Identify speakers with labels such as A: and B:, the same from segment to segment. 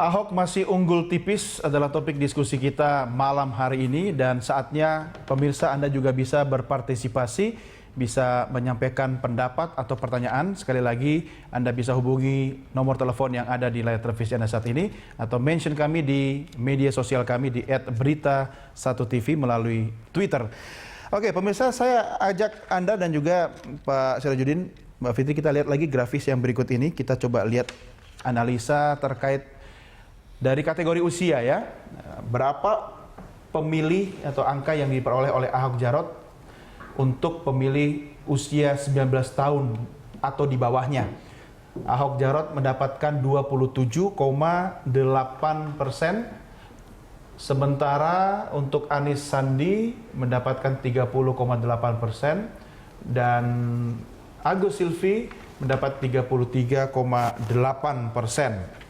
A: Ahok masih unggul tipis adalah topik diskusi kita malam hari ini, dan saatnya pemirsa Anda juga bisa berpartisipasi, bisa menyampaikan pendapat atau pertanyaan. Sekali lagi Anda bisa hubungi nomor telepon yang ada di layar televisi Anda saat ini, atau mention kami di media sosial kami di @berita1tv melalui Twitter. Oke pemirsa, saya ajak Anda dan juga Pak Sirajudin, Mbak Fitri, kita lihat lagi grafis yang berikut ini. Kita coba lihat analisa terkait dari kategori usia ya, berapa pemilih atau angka yang diperoleh oleh Ahok Jarot untuk pemilih usia 19 tahun atau di bawahnya. Ahok Jarot mendapatkan 27,8%, sementara untuk Anies Sandi mendapatkan 30,8%, dan Agus Silvi mendapat 33,8%.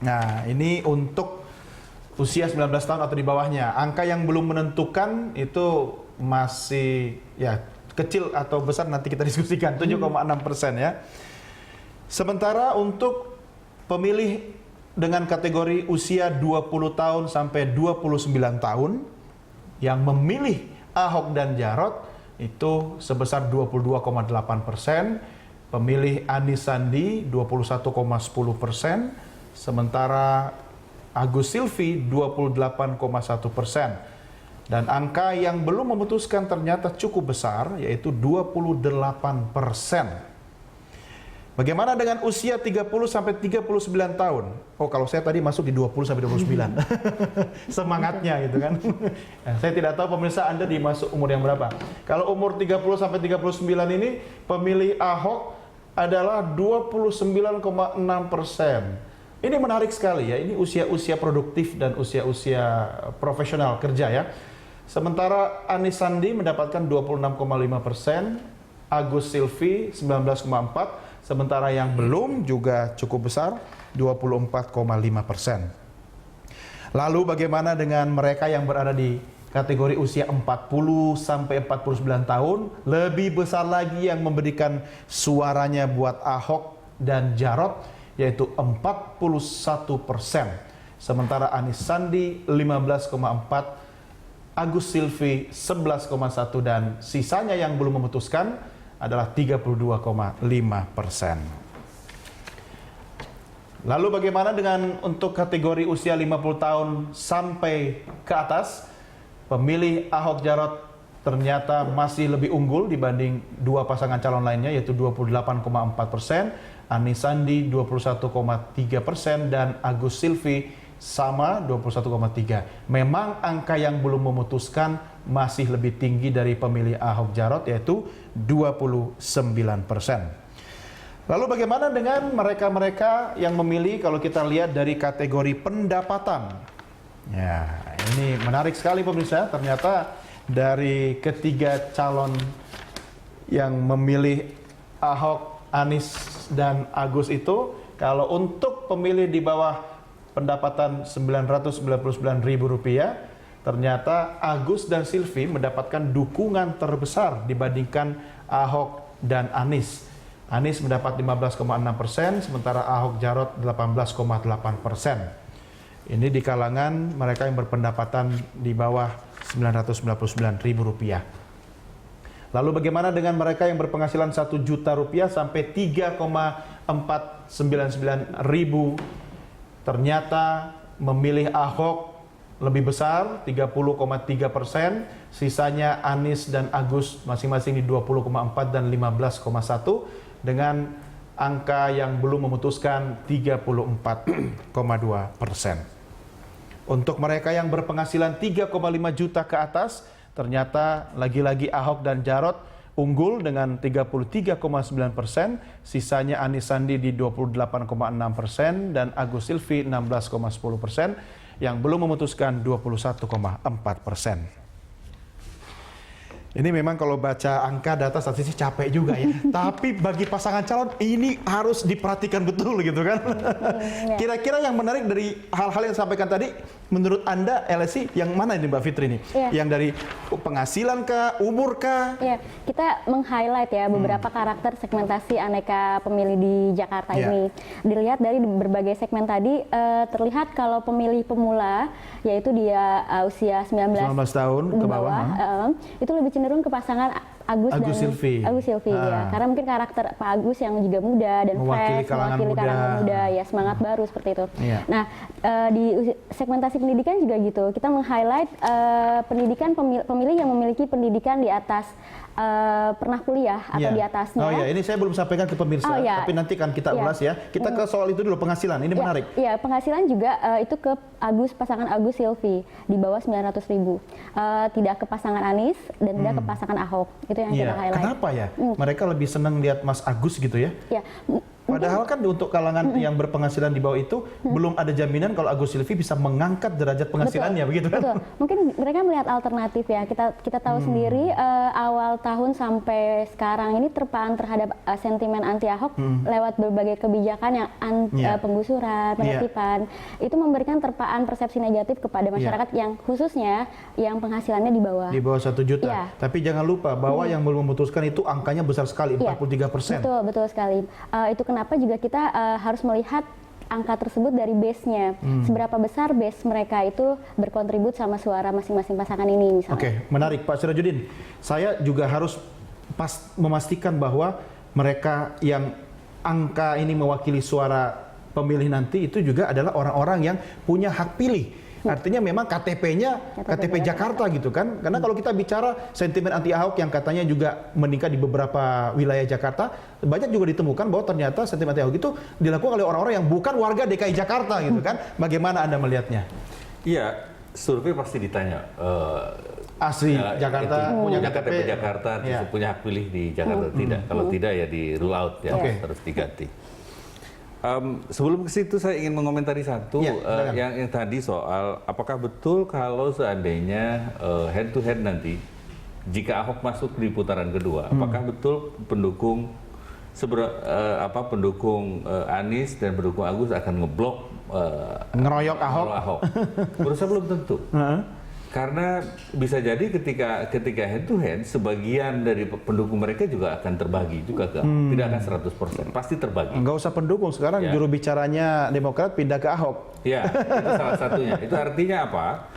A: Nah, ini untuk usia 19 tahun atau di bawahnya. Angka yang belum menentukan itu masih ya kecil atau besar, nanti kita diskusikan, 7,6% ya. Sementara untuk pemilih dengan kategori usia 20 tahun sampai 29 tahun yang memilih Ahok dan Jarot itu sebesar 22,8%, pemilih Anies Sandi 21,10%, sementara Agus Silvi 28,1%. Dan angka yang belum memutuskan ternyata cukup besar, yaitu 28%. Bagaimana dengan usia 30 sampai 39 tahun? Oh, kalau saya tadi masuk di 20 sampai 29. Semangatnya gitu kan. Nah, saya tidak tahu pemirsa Anda dimasuk umur yang berapa. Kalau umur 30 sampai 39 ini, pemilih Ahok adalah 29,6%. Ini menarik sekali ya, ini usia-usia produktif dan usia-usia profesional kerja ya. Sementara Anies Sandi mendapatkan 26,5%, Agus Silvi 19,4%, sementara yang belum juga cukup besar 24,5%. Lalu bagaimana dengan mereka yang berada di kategori usia 40 sampai 49 tahun? Lebih besar lagi yang memberikan suaranya buat Ahok dan Jarot, yaitu 41%. Sementara Anies Sandi 15,4%, Agus Silvi 11,1%, dan sisanya yang belum memutuskan adalah 32,5%. Lalu bagaimana dengan untuk kategori usia 50 tahun sampai ke atas? Pemilih Ahok Jarot ternyata masih lebih unggul dibanding dua pasangan calon lainnya, yaitu 28,4%, Anies Sandi 21,3%, dan Agus Silvi sama 21,3%. Memang angka yang belum memutuskan masih lebih tinggi dari pemilih Ahok Jarot, yaitu 29%. Lalu bagaimana dengan mereka-mereka yang memilih kalau kita lihat dari kategori pendapatan? Ya, ini menarik sekali pemirsa. Ternyata dari ketiga calon yang memilih Ahok, Anies, dan Agus itu, kalau untuk pemilih di bawah pendapatan Rp999.000, ternyata Agus dan Silvi mendapatkan dukungan terbesar dibandingkan Ahok dan Anies. Anies mendapat 15,6%, sementara Ahok Jarot 18,8%. Ini di kalangan mereka yang berpendapatan di bawah Rp999.000. Lalu bagaimana dengan mereka yang berpenghasilan Rp1 juta sampai Rp3,499.000? Ternyata memilih Ahok lebih besar, 30,3%, sisanya Anies dan Agus masing-masing di 20,4% dan 15,1%, dengan angka yang belum memutuskan 34,2%. Untuk mereka yang berpenghasilan 3,5 juta ke atas, ternyata lagi-lagi Ahok dan Jarot unggul dengan 33,9%, sisanya Anies Sandi di 28,6% dan Agus Silvi 16,10%, yang belum memutuskan 21,4%. Ini memang kalau baca angka data statistik capek juga ya. Tapi bagi pasangan calon ini harus diperhatikan betul gitu kan. Kira-kira yang menarik dari hal-hal yang disampaikan tadi, Menurut Anda LSI yang mana ini Mbak Fitri nih? Yang dari penghasilan kah, umur kah?
B: Kita meng-highlight ya beberapa karakter segmentasi aneka pemilih di Jakarta ini. Dilihat dari berbagai segmen tadi, terlihat kalau pemilih pemula, yaitu dia usia 19
A: tahun ke bawah,
B: itu lebih cenderung ke pasangan Agus dan
A: Silvi.
B: Agus Silvi ya. Karena mungkin karakter Pak Agus yang juga muda dan fresh, mewakili kalangan muda, ya semangat baru seperti itu. Nah, di segmentasi pendidikan juga gitu. Kita meng-highlight pendidikan pemilih yang memiliki pendidikan di atas pernah kuliah atau di atasnya.
A: Oh ya, ini saya belum sampaikan ke pemirsa, tapi nanti kan kita ulas ya. Kita ke soal itu dulu, penghasilan. Ini menarik.
B: Iya, penghasilan juga itu ke pasangan Agus Silvi di bawah 900.000. Tidak ke pasangan Anies dan tidak ke pasangan Ahok. Itu yang kita highlight.
A: Kenapa ya? Mereka lebih senang lihat Mas Agus gitu ya? Padahal kan untuk kalangan yang berpenghasilan di bawah itu belum ada jaminan kalau Agus Silvi bisa mengangkat derajat penghasilannya, begitu kan?
B: Betul. Mungkin mereka melihat alternatif ya. Kita tahu sendiri awal tahun sampai sekarang ini terpaan terhadap sentimen anti Ahok lewat berbagai kebijakan yang penggusuran, penertiban. Itu memberikan terpaan persepsi negatif kepada masyarakat yang khususnya yang penghasilannya di bawah.
A: Di bawah 1 juta. Tapi jangan lupa bahwa yang belum memutuskan itu angkanya besar sekali, 43%.
B: Betul sekali. Itu kenapa juga kita harus melihat angka tersebut dari base-nya. Seberapa besar base mereka itu berkontribut sama suara masing-masing pasangan ini misalnya.
A: Oke, menarik Pak Sirajudin. Saya juga harus memastikan bahwa mereka yang angka ini mewakili suara pemilih nanti itu juga adalah orang-orang yang punya hak pilih. Artinya memang KTP-nya KTP Jakarta gitu kan. Karena kalau kita bicara sentimen anti Ahok yang katanya juga meningkat di beberapa wilayah Jakarta, banyak juga ditemukan bahwa ternyata sentimen anti Ahok itu dilakukan oleh orang-orang yang bukan warga DKI Jakarta gitu kan. Bagaimana Anda melihatnya?
C: Iya, survei pasti ditanya.
A: Asli Jakarta, punya
C: KTP Jakarta, punya hak pilih di Jakarta tidak. Kalau tidak ya di rule out ya, terus diganti. Sebelum ke situ saya ingin mengomentari satu yang tadi soal apakah betul kalau seandainya head to head nanti jika Ahok masuk di putaran kedua, apakah betul pendukung Anies dan pendukung Agus akan ngeblok
A: ngeroyok Ahok?
C: Menurut saya belum tentu. Karena bisa jadi ketika head to head, sebagian dari pendukung mereka juga akan terbagi juga ke Ahok. Tidak akan 100%, pasti terbagi.
A: Enggak usah pendukung, sekarang juru bicaranya Demokrat pindah ke Ahok.
C: Ya, itu salah satunya. Itu artinya apa?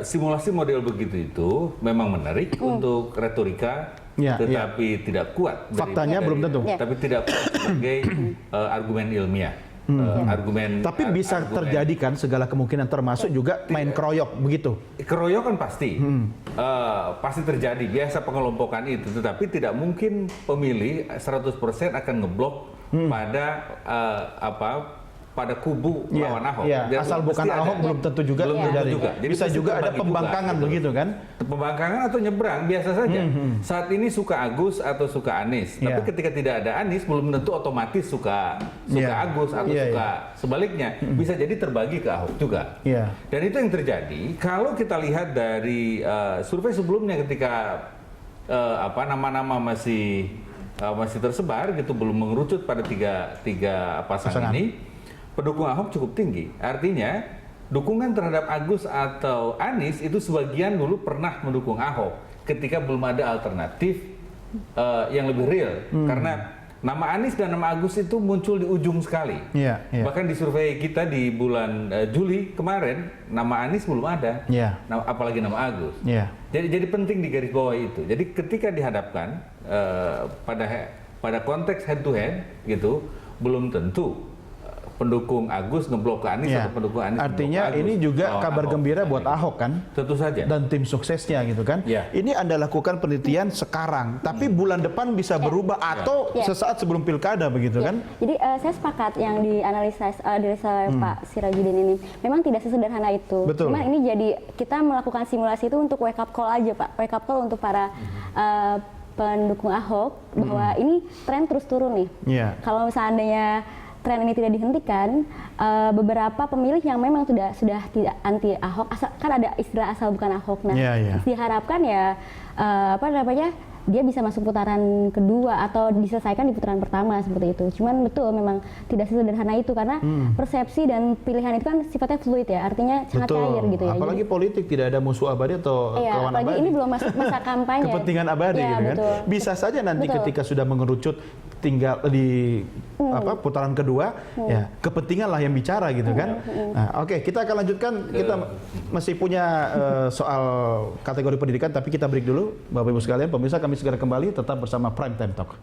C: Simulasi model begitu itu memang menarik untuk retorika, tetapi tidak kuat.
A: Faktanya belum tentu.
C: Tapi tidak kuat sebagai argumen ilmiah.
A: Tapi bisa terjadi kan segala kemungkinan, termasuk juga main keroyok begitu.
C: Keroyokan pasti, pasti terjadi. Biasa pengelompokan itu, tetapi tidak mungkin pemilih 100% akan ngeblok pada kubu lawan Ahok.
A: Asal bukan Ahok belum tentu juga terjadi. Jadi bisa juga ada pembangkangan juga, begitu kan?
C: Pembangkangan atau nyebrang biasa saja. Saat ini suka Agus atau suka Anies, tapi ketika tidak ada Anies belum tentu otomatis suka Agus atau suka sebaliknya. Bisa jadi terbagi ke Ahok juga. Dan itu yang terjadi kalau kita lihat dari survei sebelumnya ketika nama-nama masih tersebar gitu, belum mengerucut pada tiga pasangan ini. Pendukung Ahok cukup tinggi, artinya dukungan terhadap Agus atau Anies itu sebagian dulu pernah mendukung Ahok ketika belum ada alternatif yang lebih real, karena nama Anies dan nama Agus itu muncul di ujung sekali. Bahkan di survei kita di bulan Juli kemarin nama Anies belum ada, apalagi nama Agus. Jadi penting digarisbawahi itu. Jadi ketika dihadapkan pada konteks head to head gitu, belum tentu pendukung Agus ngeblok ke Anies atau pendukung Anies.
A: Artinya ini juga kabar gembira buat Ahok kan?
C: Tentu saja.
A: Dan tim suksesnya gitu kan? Ini Anda lakukan penelitian sekarang, tapi bulan depan bisa berubah atau sesaat sebelum pilkada begitu kan?
B: Jadi saya sepakat yang dianalisa Pak Sirajudin ini. Memang tidak sesederhana itu. Cuman ini jadi kita melakukan simulasi itu untuk wake up call aja Pak. Wake up call untuk para pendukung Ahok bahwa ini tren terus turun nih. Kalau misalnya tren ini tidak dihentikan, beberapa pemilih yang memang sudah tidak anti Ahok, kan ada istilah asal bukan Ahok. Nah, diharapkan ya dia bisa masuk putaran kedua atau diselesaikan di putaran pertama seperti itu. Cuman betul memang tidak sesederhana itu karena persepsi dan pilihan itu kan sifatnya fluid ya, artinya sangat cair gitu ya.
A: Apalagi politik tidak ada musuh abadi atau kawan
B: apalagi
A: abadi.
B: ini belum masuk masa kampanye.
A: Kepentingan abadi gitu kan. Bisa saja nanti ketika sudah mengerucut tinggal di putaran kedua, ya kepentingan lah yang bicara gitu kan. Nah, oke, kita akan lanjutkan. Kita masih punya soal kategori pendidikan, tapi kita break dulu, Bapak Ibu sekalian. Pemirsa, kami segera kembali tetap bersama Prime Time Talk.